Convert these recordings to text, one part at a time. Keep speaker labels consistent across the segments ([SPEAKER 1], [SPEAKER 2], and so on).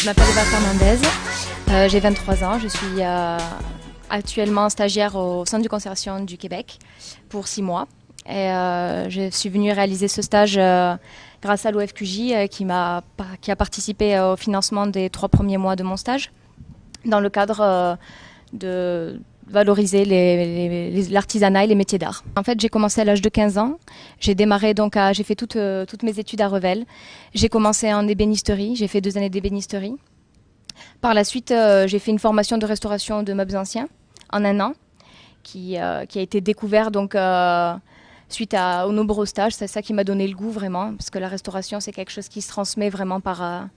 [SPEAKER 1] Je m'appelle Eva Fernandez, j'ai 23 ans, je suis actuellement stagiaire au Centre de conservation du Québec pour 6 mois. Et je suis venue réaliser ce stage grâce à l'OFQJ qui a participé au financement des 3 premiers mois de mon stage dans le cadre de valoriser l'artisanat et les métiers d'art. En fait, j'ai commencé à l'âge de 15 ans. J'ai démarré j'ai fait toutes mes études à Revel. J'ai commencé en ébénisterie, j'ai fait 2 années d'ébénisterie. Par la suite, j'ai fait une formation de restauration de meubles anciens en 1 an, qui a été découvert donc suite aux nombreux stages. C'est ça qui m'a donné le goût vraiment, parce que la restauration c'est quelque chose qui se transmet vraiment par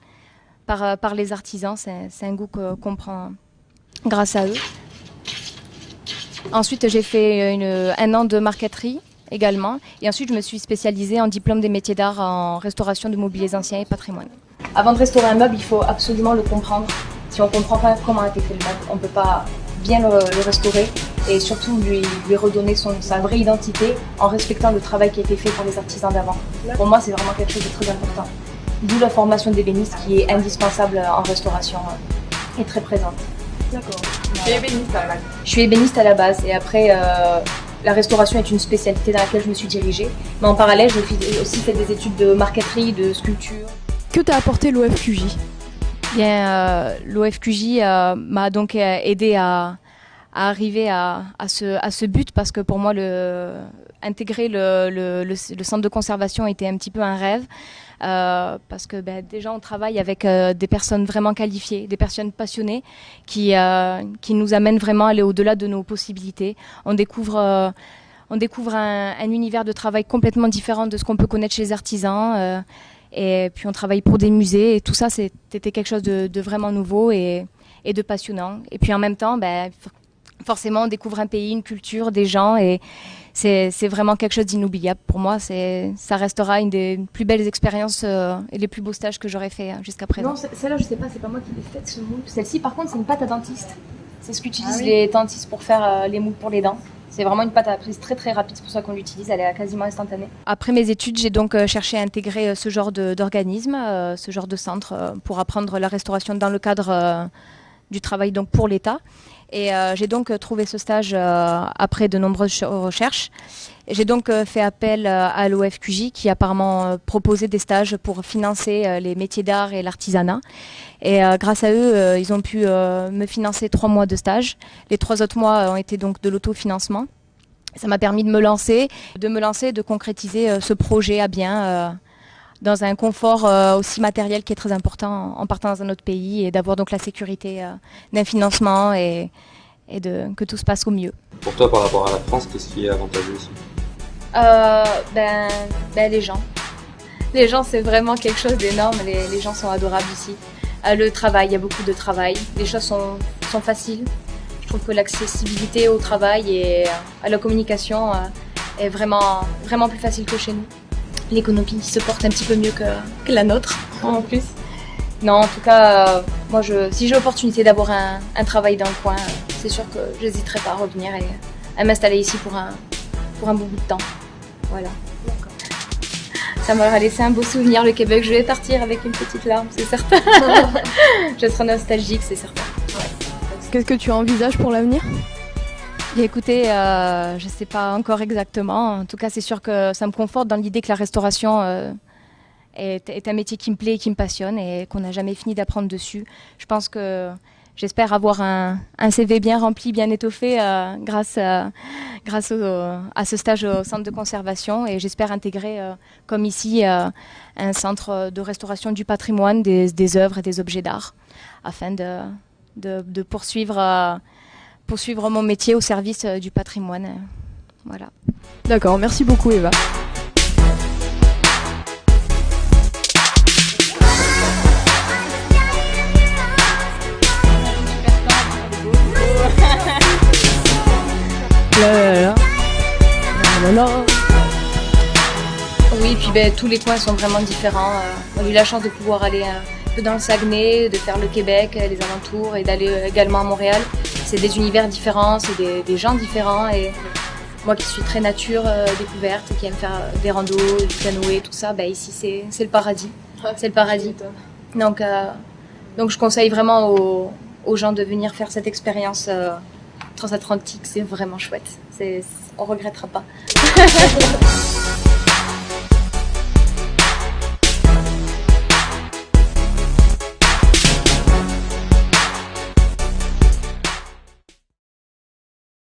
[SPEAKER 1] les artisans. C'est un goût qu'on prend grâce à eux. Ensuite, j'ai fait 1 an de marqueterie également. Et ensuite, je me suis spécialisée en diplôme des métiers d'art en restauration de mobiliers anciens et patrimoine. Avant de restaurer un meuble, il faut absolument le comprendre. Si on ne comprend pas comment a été fait le meuble, on ne peut pas bien le restaurer et surtout lui redonner sa vraie identité en respectant le travail qui a été fait par les artisans d'avant. Pour moi, c'est vraiment quelque chose de très important. D'où la formation d'ébéniste qui est indispensable en restauration et très présente.
[SPEAKER 2] D'accord. Tu es ébéniste à la base?
[SPEAKER 1] Je suis ébéniste à la base et après la restauration est une spécialité dans laquelle je me suis dirigée. Mais en parallèle, j'ai aussi fait des études de marqueterie, de sculpture.
[SPEAKER 2] Que t'a apporté l'OFQJ?
[SPEAKER 1] Bien, l'OFQJ m'a donc aidé à arriver à ce but parce que pour moi, intégrer le centre de conservation était un petit peu un rêve. Parce que déjà on travaille avec des personnes vraiment qualifiées, des personnes passionnées qui nous amènent vraiment à aller au-delà de nos possibilités. On découvre un univers de travail complètement différent de ce qu'on peut connaître chez les artisans. Et puis on travaille pour des musées et tout ça c'était quelque chose de vraiment nouveau et de passionnant. Et puis en même temps, forcément on découvre un pays, une culture, des gens et c'est vraiment quelque chose d'inoubliable. Pour moi, ça restera une des plus belles expériences et les plus beaux stages que j'aurais fait jusqu'à présent.
[SPEAKER 3] Non, celle-là, je sais pas, c'est pas moi qui l'ai faite, ce moule. Celle-ci, par contre, c'est une pâte à dentiste. C'est ce qu'utilisent les dentistes pour faire les moules pour les dents. C'est vraiment une pâte à prise très très rapide, c'est pour ça qu'on l'utilise, elle est quasiment instantanée.
[SPEAKER 1] Après mes études, j'ai donc cherché à intégrer ce genre d'organisme, ce genre de centre pour apprendre la restauration dans le cadre du travail donc pour l'État. Et j'ai donc trouvé ce stage après de nombreuses recherches. J'ai donc fait appel à l'OFQJ qui apparemment proposait des stages pour financer les métiers d'art et l'artisanat. Et grâce à eux, ils ont pu me financer 3 mois de stage. Les 3 autres mois ont été donc de l'autofinancement. Ça m'a permis de me lancer, de concrétiser ce projet à bien dans un confort aussi matériel qui est très important en partant dans un autre pays et d'avoir donc la sécurité d'un financement et que tout se passe au mieux.
[SPEAKER 4] Pour toi, par rapport à la France, qu'est-ce qui est avantageux ici?
[SPEAKER 1] Les gens. Les gens, c'est vraiment quelque chose d'énorme. Les gens sont adorables ici. Le travail, il y a beaucoup de travail. Les choses sont faciles. Je trouve que l'accessibilité au travail et à la communication est vraiment, vraiment plus facile que chez nous. L'économie se porte un petit peu mieux que la nôtre, en plus. Non, en tout cas, moi, si j'ai l'opportunité d'avoir un travail dans le coin, c'est sûr que je n'hésiterai pas à revenir et à m'installer ici pour un bon bout de temps. Voilà. Ça m'aura laissé un beau souvenir, le Québec. Je vais partir avec une petite larme, c'est certain. Je serai nostalgique, c'est certain. Ouais.
[SPEAKER 2] Qu'est-ce que tu envisages pour l'avenir?
[SPEAKER 1] Écoutez, je ne sais pas encore exactement. En tout cas, c'est sûr que ça me conforte dans l'idée que la restauration est un métier qui me plaît et qui me passionne et qu'on n'a jamais fini d'apprendre dessus. Je pense que j'espère avoir un CV bien rempli, bien étoffé grâce à ce stage au centre de conservation et j'espère intégrer, comme ici, un centre de restauration du patrimoine, des œuvres et des objets d'art afin de poursuivre mon métier au service du patrimoine. Voilà.
[SPEAKER 2] D'accord, merci beaucoup Eva.
[SPEAKER 1] Oui, puis tous les coins sont vraiment différents. On a eu la chance de pouvoir aller un peu dans le Saguenay, de faire le Québec, les alentours et d'aller également à Montréal. C'est des univers différents, c'est des gens différents et moi qui suis très nature découverte, qui aime faire des randos, du canoë, tout ça, ici c'est le paradis. C'est le paradis. Donc
[SPEAKER 3] Donc je conseille vraiment aux gens de venir faire cette expérience transatlantique, c'est vraiment chouette. On regrettera pas.